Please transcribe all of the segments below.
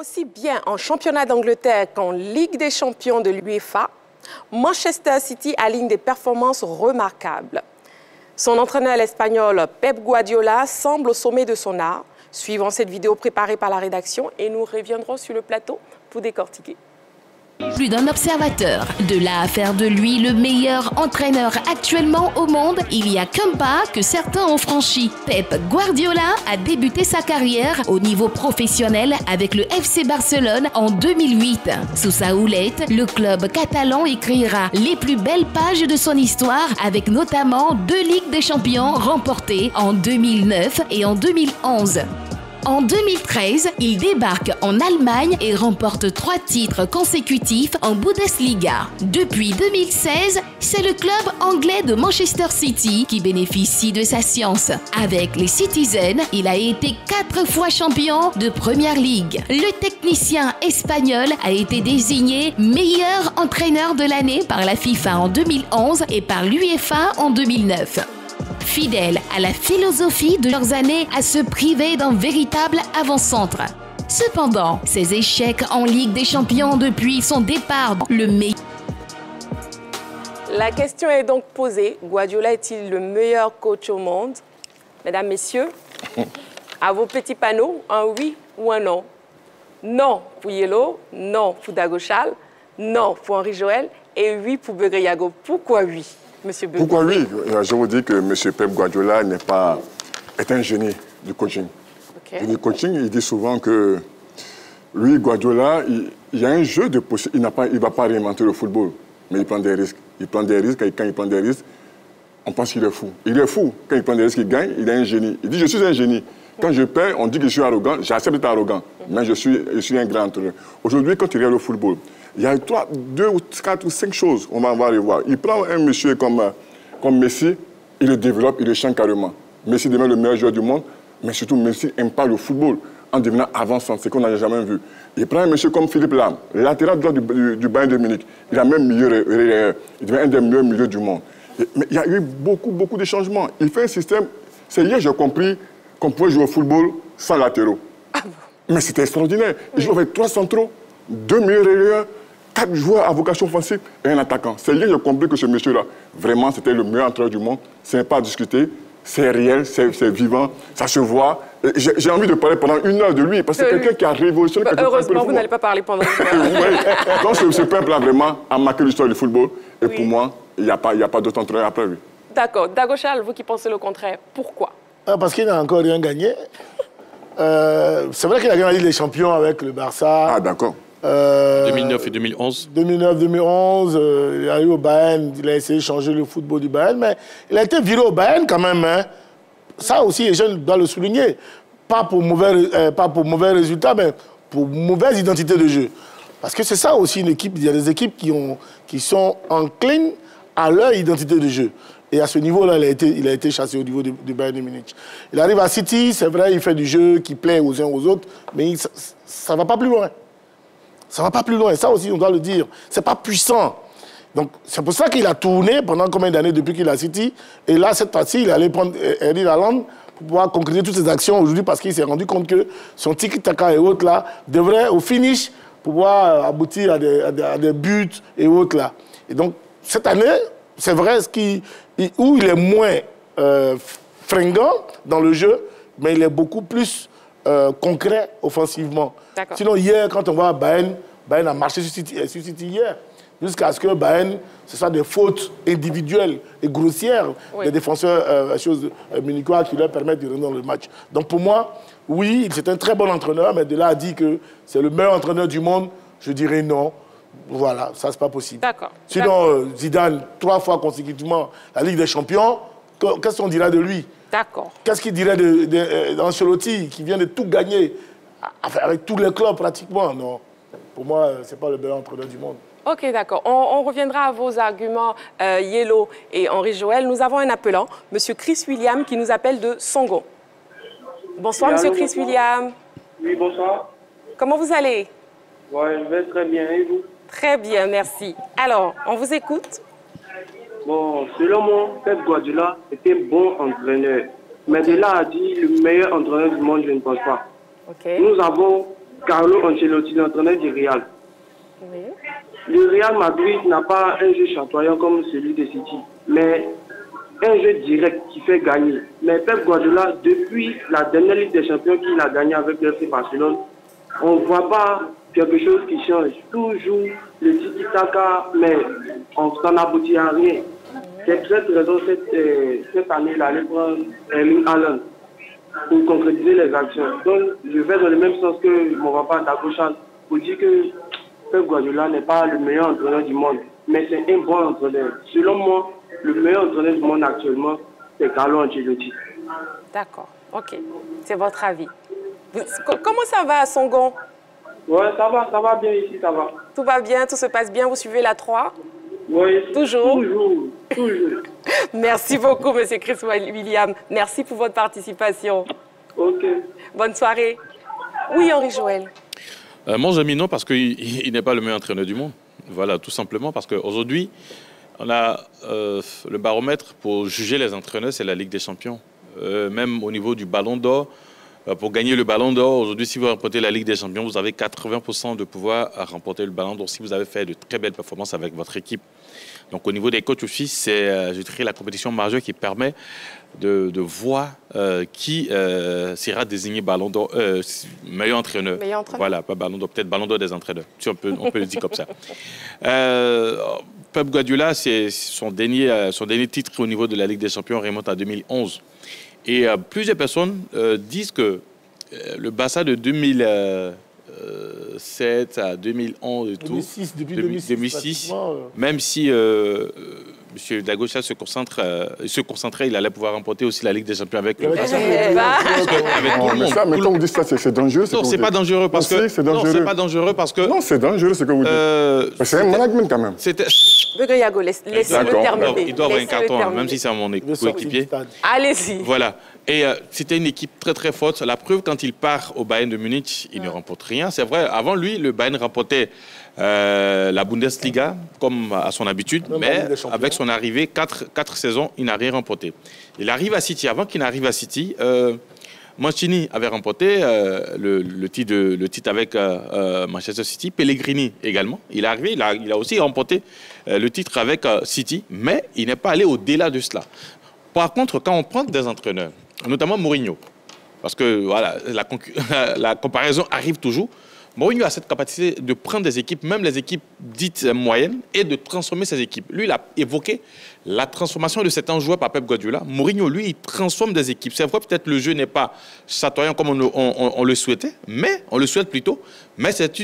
Aussi bien en championnat d'Angleterre qu'en Ligue des champions de l'UEFA, Manchester City aligne des performances remarquables. Son entraîneur l'espagnol Pep Guardiola semble au sommet de son art. Suivons cette vidéo préparée par la rédaction et nous reviendrons sur le plateau pour décortiquer. Plus d'un observateur. De là à faire de lui le meilleur entraîneur actuellement au monde, il y a qu'un pas que certains ont franchi. Pep Guardiola a débuté sa carrière au niveau professionnel avec le FC Barcelone en 2008. Sous sa houlette, le club catalan écrira les plus belles pages de son histoire avec notamment 2 Ligues des Champions remportées en 2009 et en 2011. En 2013, il débarque en Allemagne et remporte 3 titres consécutifs en Bundesliga. Depuis 2016, c'est le club anglais de Manchester City qui bénéficie de sa science. Avec les Citizens, il a été 4 fois champion de Première Ligue. Le technicien espagnol a été désigné meilleur entraîneur de l'année par la FIFA en 2011 et par l'UEFA en 2009. Fidèles à la philosophie de leurs années à se priver d'un véritable avant-centre. Cependant, ses échecs en Ligue des Champions depuis son départ, le meilleur. La question est donc posée. Guardiola est-il le meilleur coach au monde? Mesdames, Messieurs, à vos petits panneaux, un oui ou un non. Non pour Yellow, non pour Dagochal, non pour Henri Joël et oui pour Begré Yago. Pourquoi oui? Monsieur Begré. Pourquoi oui? Je vous dis que M. Pep Guardiola est un génie du coaching. Okay. Du coaching, il dit souvent que lui, Guardiola, il y a un jeu de possibilités. Il ne va pas réinventer le football, mais il prend des risques. Il prend des risques et quand il prend des risques, on pense qu'il est fou. Il est fou. Quand il prend des risques, il gagne, il est un génie. Il dit, je suis un génie. Quand je perds, on dit que je suis arrogant. J'accepte d'être arrogant, mais je suis un grand entraîneur. Aujourd'hui, quand il regarde le football, il y a 2 ou 4 ou 5 choses, on va les voir. Il prend un monsieur comme Messi, il le développe, il le change carrément. Messi devient le meilleur joueur du monde, mais surtout Messi n'aime pas le football en devenant avançant, ce qu'on n'a jamais vu. Il prend un monsieur comme Philippe Lahm, latéral droit du Bayern de Munich. Il a même milieu, il devient un des meilleurs milieux du monde. Mais il y a eu beaucoup de changements. Il fait un système, c'est hier que j'ai compris qu'on pouvait jouer au football sans latéraux. Ah bon? Mais c'était extraordinaire. Il joue avec 3 centraux, 2 milieux relayeurs, 4 joueurs à vocation offensive et un attaquant. C'est là que j'ai compris que ce monsieur-là, vraiment, c'était le meilleur entraîneur du monde. Ce n'est pas à discuter, c'est réel, c'est vivant, ça se voit. J'ai envie de parler pendant 1 heure de lui, parce que c'est quelqu'un qui a révolutionné... Heureusement, vous n'allez pas parler pendant 1 heure. Oui. Donc ce peuple-là, vraiment, a marqué l'histoire du football. Et oui. Pour moi, il n'y a pas d'autre entraîneur après lui. D'accord. Dagochal, vous qui pensez le contraire, pourquoi? Parce qu'il n'a encore rien gagné. C'est vrai qu'il a gagné la Ligue des Champions avec le Barça. Ah, d'accord. 2009 et 2011. 2009-2011, il a eu au Bayern, il a essayé de changer le football du Bayern, mais il a été viré au Bayern quand même. Hein. Ça aussi, les jeunes doivent le souligner. Pas pour mauvais résultats, mais pour mauvaise identité de jeu. Parce que c'est ça aussi une équipe. Il y a des équipes qui sont enclines à leur identité de jeu. Et à ce niveau-là, il a été chassé au niveau du Bayern de Munich. Il arrive à City, c'est vrai, il fait du jeu qui plaît aux uns aux autres, mais ça ne va pas plus loin. Ça ne va pas plus loin, ça aussi on doit le dire. Ce n'est pas puissant. Donc c'est pour ça qu'il a tourné pendant combien d'années depuis qu'il est à City. Et là, cette fois-ci, il allait prendre Erling Haaland pour pouvoir concrétiser toutes ses actions aujourd'hui parce qu'il s'est rendu compte que son tiki-taka et autres là devraient au finish pouvoir aboutir à des buts et autres là. Et donc cette année, c'est vrai où il est moins fringant dans le jeu, mais il est beaucoup plus concret offensivement. Sinon, hier, quand on voit Bayern a marché sur City hier, jusqu'à ce que Bayern, ce soit des fautes individuelles et grossières des défenseurs munichois qui leur permettent de rentrer dans le match. Donc pour moi, oui, c'est un très bon entraîneur, mais de là à dire que c'est le meilleur entraîneur du monde, je dirais non. Voilà, ça, c'est pas possible. Sinon, Zidane, 3 fois consécutivement la Ligue des Champions, qu'est-ce qu'on dira de lui? D'accord. Qu'est-ce qu'il dirait d'Ancelotti, qui vient de tout gagner, avec tous les clubs pratiquement? Non, pour moi, c'est pas le meilleur entraîneur du monde. Ok, d'accord. On reviendra à vos arguments, Yellow et Henri Joël. Nous avons un appelant, M. Chris William, qui nous appelle de Songo. Bonsoir, M. Chris William. Oui, bonsoir. Comment vous allez? Oui, je vais très bien, et vous? Très bien, merci. Alors, on vous écoute. Bon, selon moi, Pep Guardiola était bon entraîneur. Mais de là à dire le meilleur entraîneur du monde, je ne pense pas. Okay. Nous avons Carlo Ancelotti, l'entraîneur du Real. Oui. Le Real Madrid n'a pas un jeu chatoyant comme celui de City, mais un jeu direct qui fait gagner. Mais Pep Guardiola, depuis la dernière Ligue des Champions qu'il a gagné avec le FC Barcelone, on ne voit pas quelque chose qui change. Toujours le tiki-taka, mais ça n'aboutit à rien. C'est pour cette raison, cette année, il allait prendre Erling Haaland pour concrétiser les actions. Donc, je vais dans le même sens que mon papa Dagochan pour dire que Pep Guardiola n'est pas le meilleur entraîneur du monde, mais c'est un bon entraîneur. Selon moi, le meilleur entraîneur du monde actuellement, c'est Carlo Ancelotti. D'accord, ok. C'est votre avis. Comment ça va à Songon? Ouais, ça va bien ici, ça va. Tout va bien, tout se passe bien, vous suivez la 3? Oui, toujours. Toujours. Merci beaucoup, M. Chris William. Merci pour votre participation. Ok. Bonne soirée. Oui, Henri Joël. Moi, j'ai mis non parce qu'il n'est pas le meilleur entraîneur du monde. Voilà, tout simplement parce qu'aujourd'hui, on a le baromètre pour juger les entraîneurs, c'est la Ligue des Champions. Même au niveau du Ballon d'Or, pour gagner le Ballon d'Or, aujourd'hui, si vous remportez la Ligue des Champions, vous avez 80% de pouvoir à remporter le Ballon d'Or si vous avez fait de très belles performances avec votre équipe. Donc, au niveau des coachs aussi, c'est, je dirais, la compétition majeure qui permet de voir qui sera désigné Ballon d'Or, meilleur entraîneur. Voilà, pas Ballon d'Or, peut-être Ballon d'Or des entraîneurs, si on peut le dire comme ça. Pep Guardiola, son dernier titre au niveau de la Ligue des Champions remonte à 2011. Et plusieurs personnes disent que le Barça de 2007 à 2011 et 2006, tout, depuis 2006 même si M. Dagocha se concentrait, il allait pouvoir remporter aussi la Ligue des Champions avec le Barça. Mais quand vous dites ça, c'est dangereux. Non, c'est pas dangereux parce que... Non, c'est pas dangereux parce que... Non, c'est dangereux ce que vous dites. C'est un management quand même. Yago, laissez-le terminer. Il doit avoir un carton, même si c'est mon coéquipier. Allez-y. Voilà. Et c'était une équipe très très forte. La preuve, quand il part au Bayern de Munich, il ne remporte rien. C'est vrai, avant lui, le Bayern remportait la Bundesliga, comme à son habitude, mais avec son arrivée, 4 saisons, il n'a rien remporté. Il arrive à City. Avant qu'il n'arrive à City, Mancini avait remporté le titre avec Manchester City, Pellegrini également. Il est arrivé, il a aussi remporté le titre avec City, mais il n'est pas allé au-delà de cela. Par contre, quand on prend des entraîneurs, notamment Mourinho, parce que voilà, la comparaison arrive toujours, Mourinho a cette capacité de prendre des équipes, même les équipes dites moyennes, et de transformer ces équipes. Lui, il a évoqué la transformation de certains joueurs par Pep Guardiola. Mourinho, lui, il transforme des équipes. C'est vrai, peut-être le jeu n'est pas chatoyant comme on le souhaitait, mais on le souhaite plutôt. Mais c'est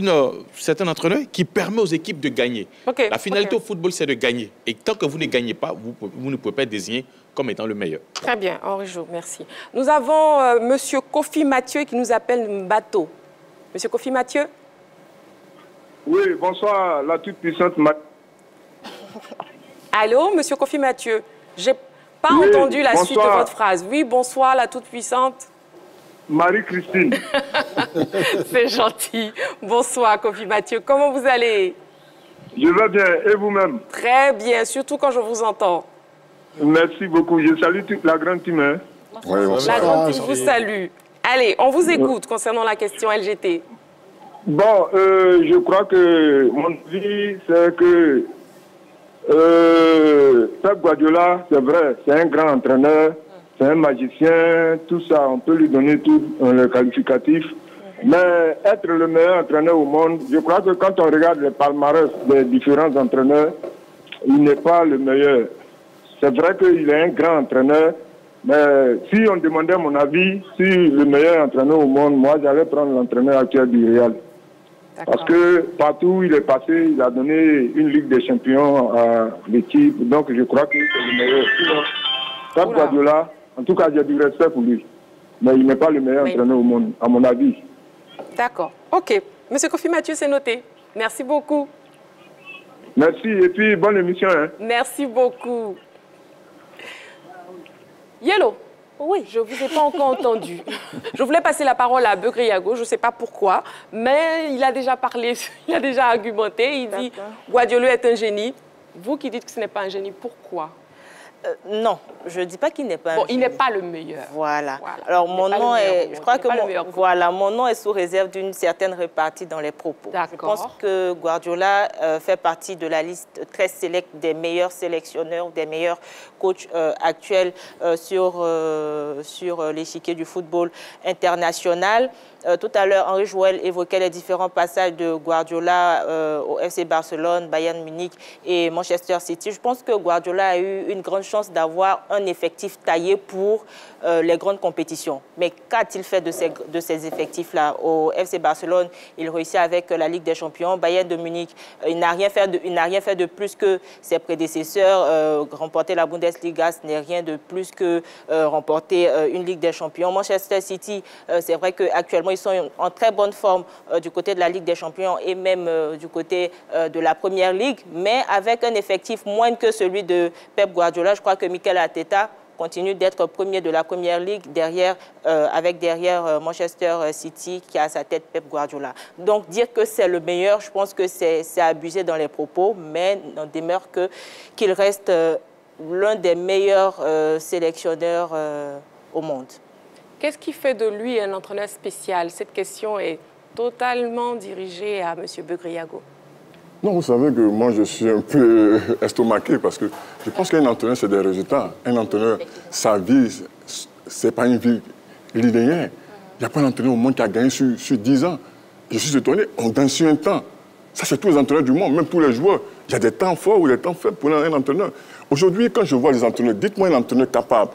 un entraîneur qui permet aux équipes de gagner. La finalité au football, c'est de gagner. Et tant que vous ne gagnez pas, vous ne pouvez pas être désigné comme étant le meilleur. Très bien, Henri Jo, merci. Nous avons M. Kofi Mathieu qui nous appelle Mbato. Monsieur Kofi Mathieu? Oui, bonsoir, la toute-puissante. Allô, Monsieur Kofi Mathieu? Je n'ai pas entendu la suite de votre phrase. Oui, bonsoir, la toute-puissante. Marie-Christine. C'est gentil. Bonsoir, Kofi Mathieu. Comment vous allez? Je vais bien. Et vous-même? Très bien, surtout quand je vous entends. Merci beaucoup. Je salue toute la grande team. Hein. Oui, la grande team vous salue. Allez, on vous écoute concernant la question LGT. Bon, je crois que mon avis, c'est que Pep Guardiola, c'est vrai, c'est un grand entraîneur, c'est un magicien, tout ça, on peut lui donner tout le qualificatif. Mais être le meilleur entraîneur au monde, je crois que quand on regarde les palmarès des différents entraîneurs, il n'est pas le meilleur. C'est vrai qu'il est un grand entraîneur, mais si on demandait mon avis, si le meilleur entraîneur au monde, moi j'allais prendre l'entraîneur actuel du Real. Parce que partout où il est passé, il a donné une Ligue des Champions à l'équipe. Donc je crois que c'est le meilleur. Pep Guardiola, en tout cas j'ai du respect pour lui. Mais il n'est pas le meilleur entraîneur au monde, à mon avis. D'accord. OK. Monsieur Kofi Mathieu, c'est noté. Merci beaucoup. Merci et puis bonne émission. Hein. Merci beaucoup. Yellow. Oui, je ne vous ai pas encore entendu. Je voulais passer la parole à Begré Yago, je ne sais pas pourquoi, mais il a déjà parlé, il a déjà argumenté. Il dit Guardiola est un génie. Vous qui dites que ce n'est pas un génie, pourquoi? Non, je ne dis pas qu'il n'est pas. Bon, il n'est pas le meilleur. Voilà. Alors mon nom est, je crois que mon nom est sous réserve d'une certaine répartie dans les propos. Je pense que Guardiola fait partie de la liste très sélecte des meilleurs sélectionneurs, des meilleurs coachs actuels sur l'échiquier du football international. Tout à l'heure, Henri Jouel évoquait les différents passages de Guardiola au FC Barcelone, Bayern Munich et Manchester City. Je pense que Guardiola a eu une grande chance d'avoir un effectif taillé pour les grandes compétitions. Mais qu'a-t-il fait de ces effectifs-là? Au FC Barcelone, il réussit avec la Ligue des Champions. Bayern de Munich, il n'a rien fait de plus que ses prédécesseurs. Remporter la Bundesliga, ce n'est rien de plus que remporter une Ligue des Champions. Manchester City, c'est vrai qu'actuellement, ils sont en très bonne forme du côté de la Ligue des Champions et même du côté de la Première Ligue, mais avec un effectif moindre que celui de Pep Guardiola. Je crois que Mikel Arteta continue d'être premier de la Première Ligue avec derrière Manchester City qui a à sa tête Pep Guardiola. Donc dire que c'est le meilleur, je pense que c'est abusé dans les propos, mais n'en demeure qu'il reste l'un des meilleurs sélectionneurs au monde. Qu'est-ce qui fait de lui un entraîneur spécial? Cette question est totalement dirigée à M. Begriago. Non, vous savez que moi, je suis un peu estomaqué parce que je pense qu'un entraîneur, c'est des résultats. Un entraîneur, sa vie, ce n'est pas une vie linéaire. Il n'y a pas un entraîneur au monde qui a gagné sur 10 ans. Je suis étonné, on gagne sur un temps. Ça, c'est tous les entraîneurs du monde, même tous les joueurs. Il y a des temps forts ou des temps faibles pour un entraîneur. Aujourd'hui, quand je vois les entraîneurs, dites-moi un entraîneur capable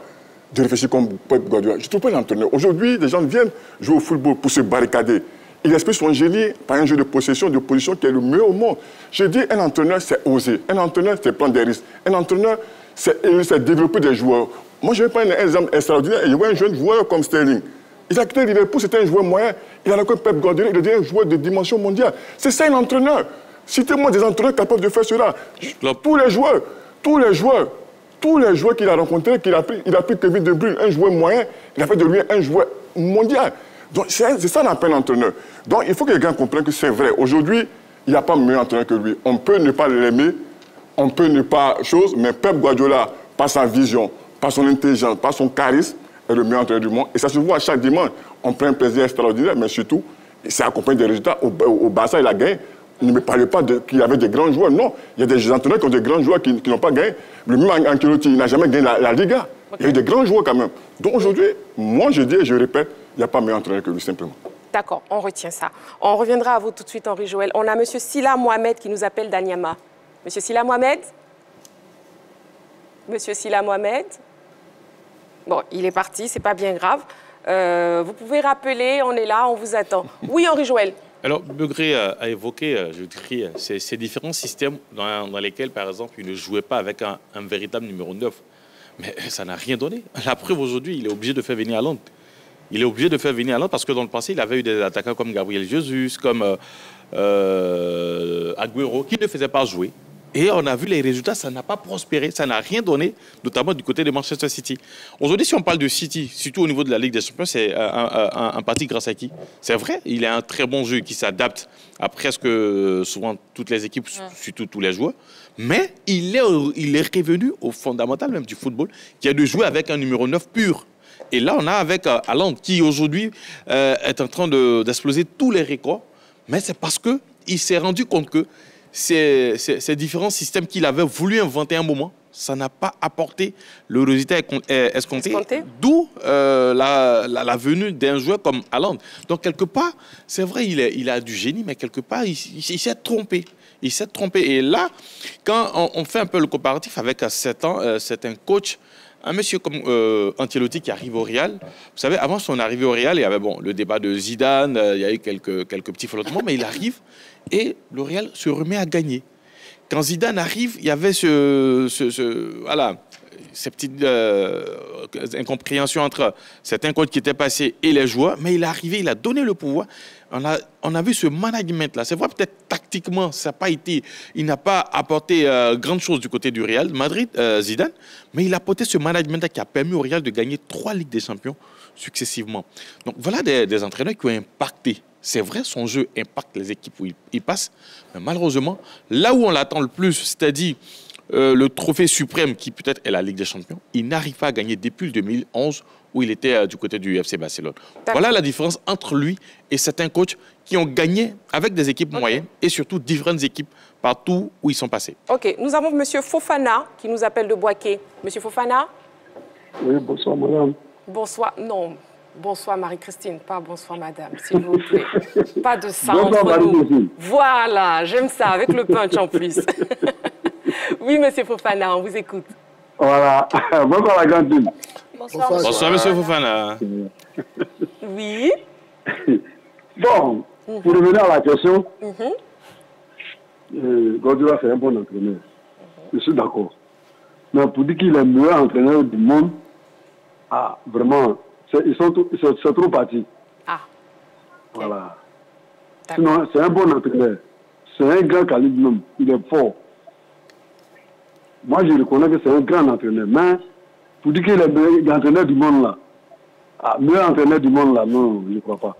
de réfléchir comme Pep Guardiola. Je ne trouve pas un entraîneur. Aujourd'hui, les gens viennent jouer au football pour se barricader. Il exprime son génie par un jeu de possession, de position qui est le meilleur au monde. Je dis, un entraîneur, c'est oser. Un entraîneur, c'est prendre des risques. Un entraîneur, c'est développer des joueurs. Moi, je vais prendre un exemple extraordinaire. Je vois un jeune joueur comme Sterling. Il a quitté Liverpool, c'était un joueur moyen. Il a rencontré Pep Guardiola, il est devenu un joueur de dimension mondiale. C'est ça un entraîneur. Citez-moi des entraîneurs capables de faire cela. Tous les joueurs qu'il a rencontrés, il a pris Kevin De Bruyne, un joueur moyen, il a fait de lui un joueur mondial. Donc c'est ça l'appel entraîneur. Donc il faut que les gars comprennent que c'est vrai. Aujourd'hui, il n'y a pas meilleur entraîneur que lui. On peut ne pas l'aimer, on peut ne pas mais Pep Guardiola, par sa vision, par son intelligence, par son charisme, est le meilleur entraîneur du monde. Et ça se voit chaque dimanche. On prend un plaisir extraordinaire, mais surtout, c'est accompagné des résultats. Au Barça, il a gagné. Ne me parlez pas qu'il y avait des grands joueurs. Non, il y a des entraîneurs qui ont des grands joueurs qui n'ont pas gagné. Le même Ancelotti, il n'a jamais gagné la Liga. Okay. Il y a eu des grands joueurs quand même. Donc aujourd'hui, moi je dis et je répète, il n'y a pas meilleur entraîneur que lui, simplement. D'accord, on retient ça. On reviendra à vous tout de suite, Henri Jouel. On a M. Silla Mohamed qui nous appelle d'Anyama. M. Silla Mohamed? M. Silla Mohamed? Bon, il est parti, c'est pas bien grave. Vous pouvez rappeler, on est là, on vous attend. Oui, Henri Jouel. Alors, Begré a évoqué, je dirais, ces différents systèmes dans lesquels, par exemple, il ne jouait pas avec un véritable numéro 9. Mais ça n'a rien donné. La preuve, aujourd'hui, il est obligé de faire venir Haaland. Il est obligé de faire venir Haaland parce que dans le passé, il avait eu des attaquants comme Gabriel Jesus, comme Agüero, qui ne faisaient pas jouer. Et on a vu les résultats, ça n'a pas prospéré, ça n'a rien donné, notamment du côté de Manchester City. Aujourd'hui, si on parle de City, surtout au niveau de la Ligue des Champions, c'est un parti grâce à qui? C'est vrai, il a un très bon jeu qui s'adapte à presque souvent toutes les équipes, surtout tous les joueurs. Mais il est revenu au fondamental même du football, qui est de jouer avec un numéro 9 pur. Et là, on a avec Haaland, qui aujourd'hui est en train d'exploser tous les records. Mais c'est parce qu'il s'est rendu compte que ces différents systèmes qu'il avait voulu inventer à un moment, ça n'a pas apporté le résultat escompté. D'où la venue d'un joueur comme Haaland. Donc, quelque part, c'est vrai, il a du génie, mais quelque part, il s'est trompé. Il s'est trompé. Et là, quand on fait un peu le comparatif avec certains coachs, un monsieur comme Ancelotti qui arrive au Real, vous savez, avant son arrivée au Real, il y avait le débat de Zidane, il y a eu quelques petits flottements, mais il arrive et le Real se remet à gagner. Quand Zidane arrive, il y avait ces petites incompréhensions entre certains coachs qui étaient passés et les joueurs, mais il est arrivé, il a donné le pouvoir. On a vu ce management-là. C'est vrai, peut-être tactiquement, ça n'a pas été, il n'a pas apporté grande chose du côté du Real Madrid, Zidane, mais il a apporté ce management-là qui a permis au Real de gagner 3 Ligues des Champions successivement. Donc voilà des entraîneurs qui ont impacté. C'est vrai, son jeu impacte les équipes où il passe, mais malheureusement, là où on l'attend le plus, c'est-à-dire le trophée suprême qui peut-être est la Ligue des Champions, il n'arrive pas à gagner depuis le 2011 où il était du côté du FC Barcelone. Voilà la différence entre lui et certains coachs qui ont gagné avec des équipes moyennes et surtout différentes équipes partout où ils sont passés. OK, nous avons M. Fofana qui nous appelle de Boaké. M. Fofana? Oui, bonsoir madame. Bonsoir, non, bonsoir Marie-Christine, pas bonsoir madame, s'il vous plaît. Pas de ça bonsoir, entre nous. Voilà, j'aime ça, avec le punch en plus. Oui, M. Fofana, on vous écoute. Voilà, bonsoir la grande dame. Bonsoir, bonsoir, M. Fofana. Oui. Bon, pour revenir à la question, Guardiola c'est un bon entraîneur. Je suis d'accord. Mais pour dire qu'il est le meilleur entraîneur du monde, ah, vraiment, c'est trop parti. Ah. Voilà. Sinon, c'est un bon entraîneur. C'est un grand calibre même. Il est fort. Moi, je reconnais que c'est un grand entraîneur. Mais pour dire qu'il est le meilleur entraîneur du monde là, meilleur entraîneur du monde là, non, je ne crois pas.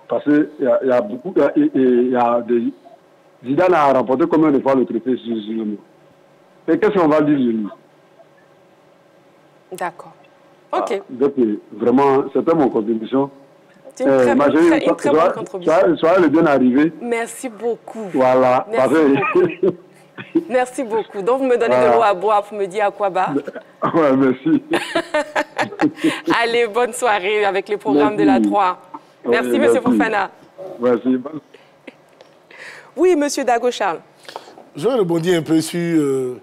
Parce qu'il y a beaucoup, il y a des... Zidane a remporté combien de fois le trophée sur le mot? Et qu'est-ce qu'on va dire de lui? D'accord. OK. Donc, vraiment, c'était mon contribution. C'est une très bonne contribution. Soyez le bien arrivé. Merci beaucoup. Voilà. Merci beaucoup. Merci beaucoup. Donc, vous me donnez de l'eau à boire pour me dire à quoi bas. Ouais, merci. Allez, bonne soirée avec les programmes de la 3. Merci, M. Fofana. Merci. Oui, M. Dago-Charles. Je vais rebondir un peu sur,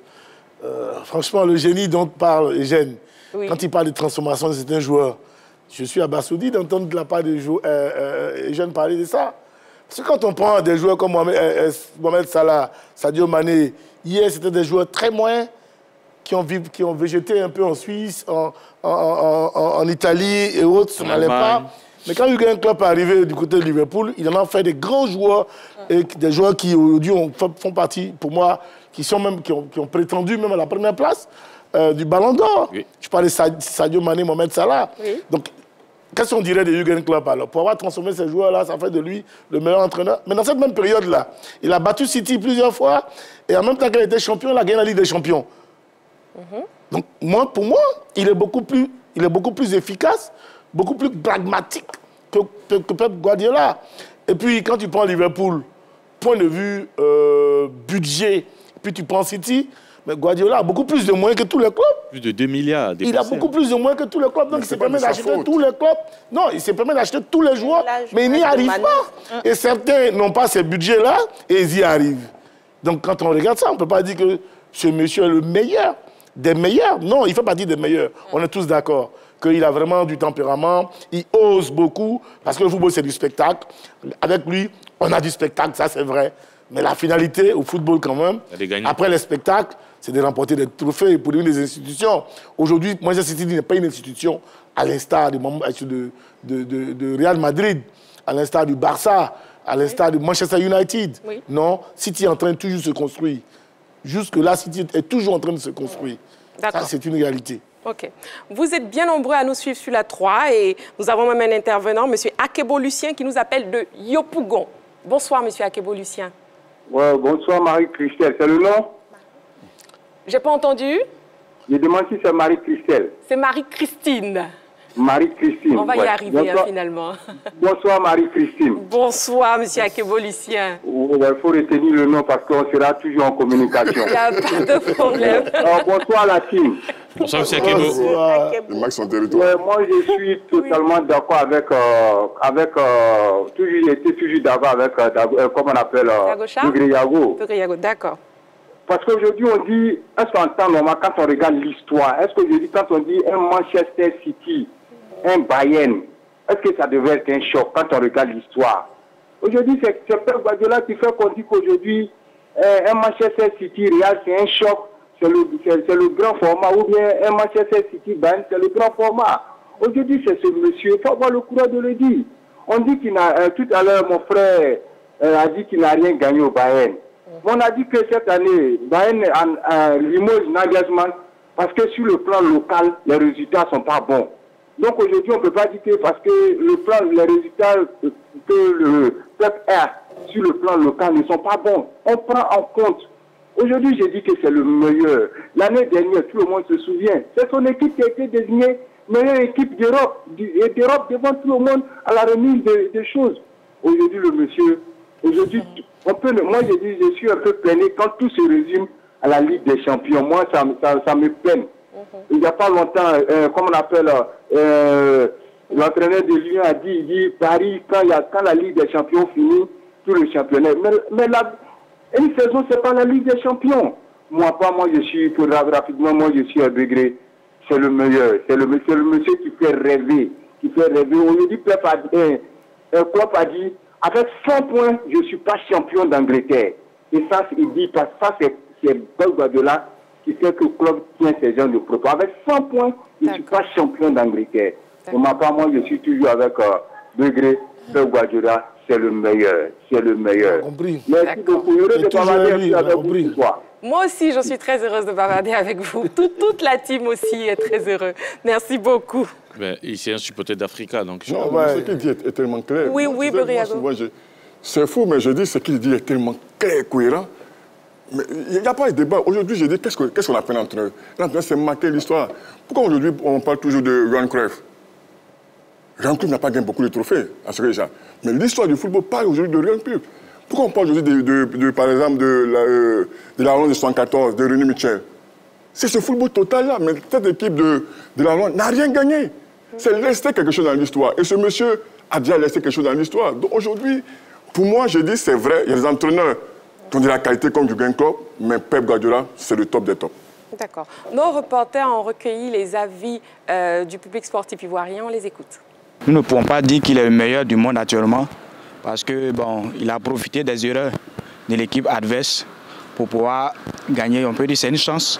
franchement, le génie dont parle Eugène. Oui. Quand il parle de transformation de certains joueurs, je suis abasourdi d'entendre de la part des joueurs, Eugène parler de ça. Parce que quand on prend des joueurs comme Mohamed Salah, Sadio Mané, hier, c'était des joueurs très moyens qui ont végété un peu en Suisse, en Italie et autres, ça n'allait pas. Mais quand Jürgen Klopp est arrivé du côté de Liverpool, il en a fait des grands joueurs, et des joueurs qui aujourd'hui font partie, pour moi, qui ont prétendu même à la première place du Ballon d'Or. Oui. Je parlais de Sadio Mané, Mohamed Salah. Oui. Donc, qu'est-ce qu'on dirait de Jürgen Klopp alors? Pour avoir transformé ces joueurs-là, ça fait de lui le meilleur entraîneur. Mais dans cette même période-là, il a battu City plusieurs fois, et en même temps qu'il était champion, il a gagné la Ligue des Champions. Donc, pour moi, il est beaucoup plus efficace, beaucoup plus pragmatique que Pep Guardiola. Et puis, quand tu prends Liverpool, point de vue budget, puis tu prends City, mais Guardiola a beaucoup plus de moyens que tous les clubs. Plus de 2 milliards. Il a beaucoup plus de moyens que tous les clubs. Donc, il s'est permis d'acheter tous les clubs. Non, il s'est permis d'acheter tous les joueurs, mais il n'y arrive pas. Et certains n'ont pas ces budgets-là, et ils y arrivent. Donc, quand on regarde ça, on ne peut pas dire que ce monsieur est le meilleur des meilleurs. Non, il fait partie des meilleurs. On est tous d'accord qu'il a vraiment du tempérament, il ose beaucoup, parce que le football, c'est du spectacle. Avec lui, on a du spectacle, ça c'est vrai. Mais la finalité au football, quand même, après les spectacles, c'est de remporter des trophées pour devenir des institutions. Aujourd'hui, Manchester City n'est pas une institution, à l'instar de Real Madrid, à l'instar du Barça, à l'instar de Manchester United. Oui. Non, City est en train de toujours se construire. Jusque-là, City est toujours en train de se construire. Ça, c'est une réalité. OK. Vous êtes bien nombreux à nous suivre sur la 3 et nous avons même un intervenant, M. Akebo Lucien, qui nous appelle de Yopougon. Bonsoir, M. Akebo Lucien. Ouais, bonsoir, Marie-Christelle. C'est le nom? J'ai pas entendu. Je demande si c'est Marie-Christelle. C'est Marie-Christine. Marie-Christine. On va y arriver, finalement. Bonsoir, Marie-Christine. Bonsoir, M. Akebo Lucien. Il faut retenir le nom parce qu'on sera toujours en communication. Il n'y a pas de problème. Bonsoir, la team. Bonsoir, M. Akebo. Le max en territoire. Moi, je suis totalement d'accord avec j'ai été toujours d'accord avec, comment on appelle, Pegriago. D'accord. Parce qu'aujourd'hui, on dit, est-ce qu'en temps normal, quand on regarde l'histoire, est-ce que je dis, quand on dit un Manchester City, un Bayern, est-ce que ça devrait être un choc quand on regarde l'histoire? Aujourd'hui, c'est Pep Guardiola qui fait qu'on dit qu'aujourd'hui, un Manchester City Real, c'est un choc, c'est le grand format, ou bien un Manchester City Bayern, c'est le grand format. Aujourd'hui, c'est ce monsieur, il faut avoir le courage de le dire. On dit qu'il n'a, tout à l'heure, mon frère a dit qu'il n'a rien gagné au Bayern. On a dit que cette année, Bayern limoge Nagelsmann parce que sur le plan local, les résultats ne sont pas bons. Donc aujourd'hui, on ne peut pas dire que parce que les résultats que le Pep a sur le plan local ne sont pas bons. On prend en compte Aujourd'hui, j'ai dit que c'est le meilleur. L'année dernière, tout le monde se souvient. C'est son équipe qui a été désignée meilleure équipe d'Europe devant tout le monde à la remise des choses. Aujourd'hui, le monsieur, aujourd'hui, moi je suis un peu peiné quand tout se résume à la Ligue des Champions. Moi, ça me peine. Il n'y a pas longtemps, comme on appelle, l'entraîneur de Lyon a dit, il dit Paris, quand la Ligue des Champions finit, tout le championnat. Mais une saison, c'est pas la Ligue des Champions. Moi, je suis, pour rapidement, moi, je suis à degré. C'est le meilleur. C'est le monsieur qui fait rêver. Aujourd'hui, Klopp a dit, avec 100 points, je ne suis pas champion d'Angleterre. Et ça, il dit, parce que ça, c'est Pep Guardiola qui fait que Klopp tient ces gens de propos. Avec 100 points, je ne suis pas champion d'Angleterre. Pour ma part, moi, je suis toujours avec degré. Pep Guardiola, c'est le meilleur. C'est le meilleur. Merci beaucoup. Heureux de parler avec vous ce soir. Moi aussi, je suis très heureuse de bavarder avec vous. Toute la team aussi est très heureuse. Merci beaucoup. C'est un supporter d'Africa, donc... Ce qu'il dit est tellement clair. Oui, Beriago. C'est fou, mais je dis ce qu'il dit est tellement clair, cohérent. Mais il n'y a pas de débat. Aujourd'hui, je dis, qu'est-ce qu'on appelle l'entraîneur? L'entraîneur, c'est marquer l'histoire. Pourquoi aujourd'hui, on parle toujours de Johan Cruyff? Johan Cruyff n'a pas gagné beaucoup de trophées, à ce déjà. Mais l'histoire du football parle aujourd'hui de Johan Cruyff. Pourquoi on parle aujourd'hui, par exemple, de la Hollande de 1974, de René Michel? C'est ce football total-là. Mais cette équipe de la Hollande n'a rien gagné. C'est resté quelque chose dans l'histoire. Et ce monsieur a déjà laissé quelque chose dans l'histoire. Donc aujourd'hui, pour moi, je dis, c'est vrai, il y a des entraîneurs qui ont de la qualité comme Jürgen Klopp, mais Pep Guardiola, c'est le top des tops. D'accord. Nos reporters ont recueilli les avis du public sportif ivoirien. On les écoute. Nous ne pouvons pas dire qu'il est le meilleur du monde actuellement. Parce que il a profité des erreurs de l'équipe adverse pour pouvoir gagner. On peut dire que c'est une chance.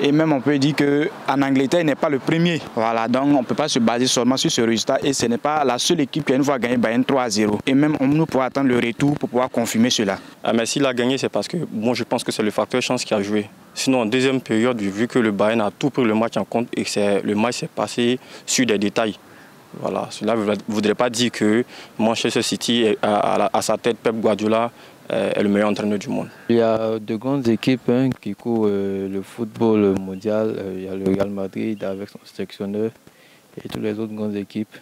Et même on peut dire qu'en Angleterre, il n'est pas le premier. Voilà, donc on ne peut pas se baser seulement sur ce résultat. Et ce n'est pas la seule équipe qui a une fois gagné Bayern 3-0. Et même nous pouvons attendre le retour pour pouvoir confirmer cela. Mais s'il a gagné, c'est parce que je pense que c'est le facteur chance qui a joué. Sinon, en deuxième période, vu que le Bayern a tout pris le match en compte et que le match s'est passé sur des détails. Voilà, cela ne voudrait pas dire que Manchester City, à sa tête, Pep Guardiola est le meilleur entraîneur du monde. Il y a de grandes équipes qui courent le football mondial. Il y a le Real Madrid avec son sélectionneur et toutes les autres grandes équipes.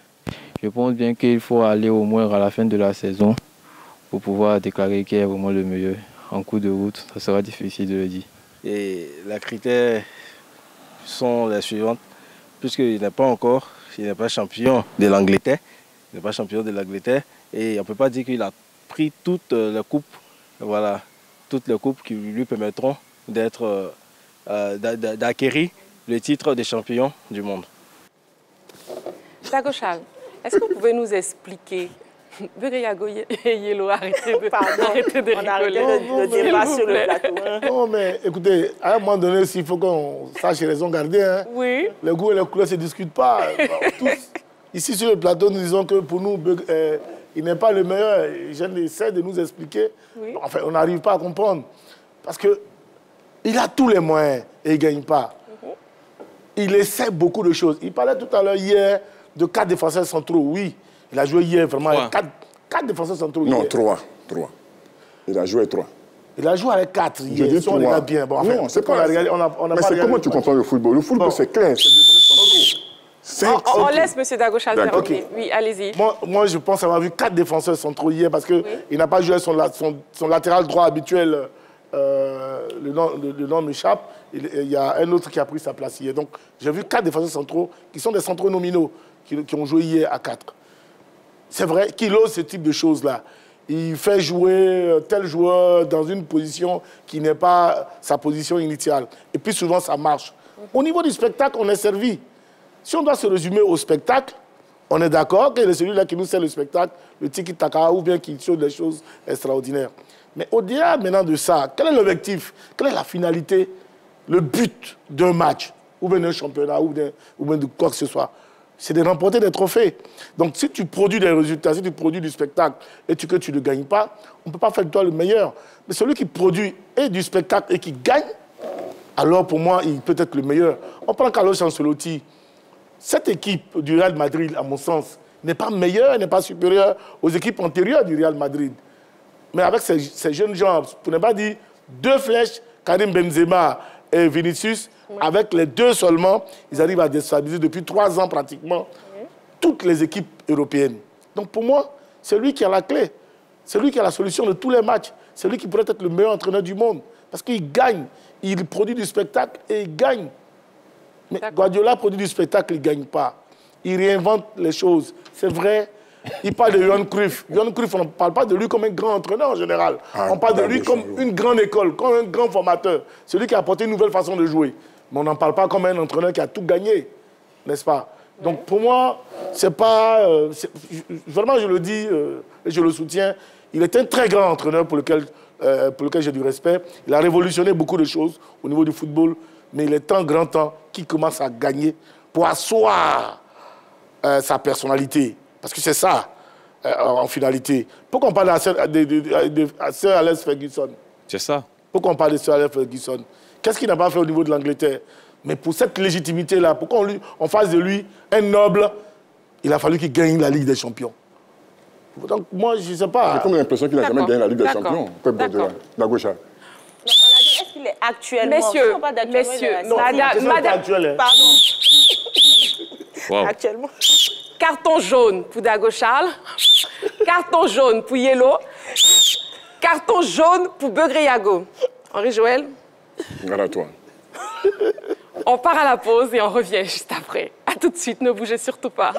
Je pense bien qu'il faut aller au moins à la fin de la saison pour pouvoir déclarer qui est vraiment le meilleur. En cours de route, ça sera difficile de le dire. Et les critères sont les suivants, puisqu'il n'est pas encore... Il n'est pas champion de l'Angleterre. Il n'est pas champion de l'Angleterre. Et on ne peut pas dire qu'il a pris toutes les coupes. Voilà, toutes les coupes qui lui permettront d'acquérir le titre de champion du monde. Dagochal, est-ce que vous pouvez nous expliquer Beriago, Yelo, arrêtez de rigoler. Le débat sur le plateau. Non, mais écoutez, à un moment donné, il faut qu'on sache raison garder. Hein. Oui. Les goûts et les couleurs ne se discutent pas. Tous, ici sur le plateau, nous disons que pour nous, il n'est pas le meilleur. Je essaie de nous expliquer. Oui. Enfin, on n'arrive pas à comprendre. Parce qu'il a tous les moyens et il ne gagne pas. Il essaie beaucoup de choses. Il parlait tout à l'heure hier de 4 défenseurs centraux. Oui. Il a joué hier vraiment 4 défenseurs centraux. Non, 3. Il a joué 3. Il a joué avec 4 hier. Je dis on regarde bien. Bon, enfin, non, c'est pas... Mais c'est comment tu comprends le football? Le football, c'est clair. On laisse M. Dagochal terminer. Oui, allez-y. Moi, je pense avoir vu 4 défenseurs centraux hier parce qu'il n'a pas joué son latéral droit habituel. Le nom m'échappe. Il y a un autre qui a pris sa place hier. Donc, j'ai vu 4 défenseurs centraux qui sont des centraux nominaux qui ont joué hier à 4. C'est vrai qu'il ose ce type de choses-là. Il fait jouer tel joueur dans une position qui n'est pas sa position initiale. Et puis souvent, ça marche. Au niveau du spectacle, on est servi. Si on doit se résumer au spectacle, on est d'accord que c'est celui-là qui nous sert le spectacle, le tiki-taka, ou bien qui show des choses extraordinaires. Mais au-delà maintenant de ça, quel est l'objectif? Quelle est la finalité? Le but d'un match, ou bien d'un championnat, ou bien de quoi que ce soit? C'est de remporter des trophées. Donc, si tu produis des résultats, si tu produis du spectacle et que tu ne gagnes pas, on ne peut pas faire de toi le meilleur. Mais celui qui produit et du spectacle et qui gagne, alors pour moi, il peut être le meilleur. On prend Carlo Ancelotti. Cette équipe du Real Madrid, à mon sens, n'est pas meilleure, n'est pas supérieure aux équipes antérieures du Real Madrid. Mais avec ces jeunes gens, pour ne pas dire 2 flèches Karim Benzema et Vinicius, avec les deux seulement, ils arrivent à déstabiliser depuis 3 ans pratiquement toutes les équipes européennes. Donc pour moi, c'est lui qui a la clé. C'est lui qui a la solution de tous les matchs. C'est lui qui pourrait être le meilleur entraîneur du monde. Parce qu'il gagne, il produit du spectacle et il gagne. Mais Guardiola produit du spectacle, il ne gagne pas. Il réinvente les choses. C'est vrai, il parle de Johan Cruyff. Johan Cruyff, on ne parle pas de lui comme un grand entraîneur en général. On parle de lui comme une grande école, comme un grand formateur. C'est lui qui a apporté une nouvelle façon de jouer. Mais on n'en parle pas comme un entraîneur qui a tout gagné, n'est-ce pas? Donc pour moi, c'est pas... vraiment, je le dis et je le soutiens. Il est un très grand entraîneur pour lequel j'ai du respect. Il a révolutionné beaucoup de choses au niveau du football. Mais il est grand temps qu'il commence à gagner pour asseoir sa personnalité. Parce que c'est ça, en finalité. Pourquoi on parle de Sir Alex Ferguson? C'est ça. Pourquoi on parle de Sir Alex Ferguson? Qu'est-ce qu'il n'a pas fait au niveau de l'Angleterre? Mais pour cette légitimité-là, pourquoi on fasse de lui un noble? Il a fallu qu'il gagne la Ligue des Champions. Donc moi, je ne sais pas. J'ai comme l'impression qu'il n'a jamais gagné la Ligue des Champions. Dagosha. Est-ce qu'il est actuellement... Messieurs, madame, pardon. Wow. Actuellement. Carton jaune pour Dago Charles, carton jaune pour Yellow, carton jaune pour Beugriago. Henri-Joël? Regarde à toi. On part à la pause et on revient juste après. À tout de suite, ne bougez surtout pas.